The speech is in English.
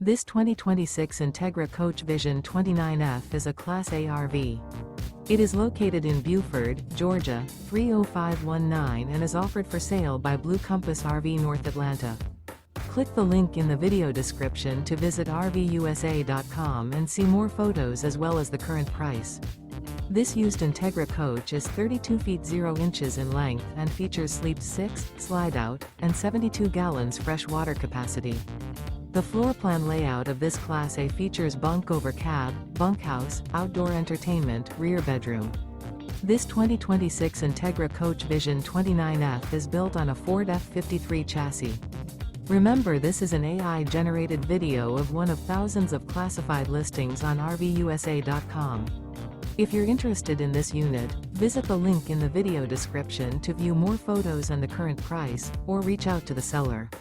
This 2026 Entegra Coach Vision 29F is a Class A RV. It is located in Buford, Georgia, 30519 and is offered for sale by Blue Compass RV North Atlanta. Click the link in the video description to visit RVUSA.com and see more photos as well as the current price. This used Entegra coach is 32 feet 0 inches in length and features sleep 6, slide-out, and 72 gallons fresh water capacity. The floor plan layout of this Class A features bunk over cab, bunkhouse, outdoor entertainment, rear bedroom. This 2026 Entegra Coach Vision 29F is built on a Ford F53 chassis. Remember, this is an AI-generated video of one of thousands of classified listings on RVUSA.com. If you're interested in this unit, visit the link in the video description to view more photos and the current price, or reach out to the seller.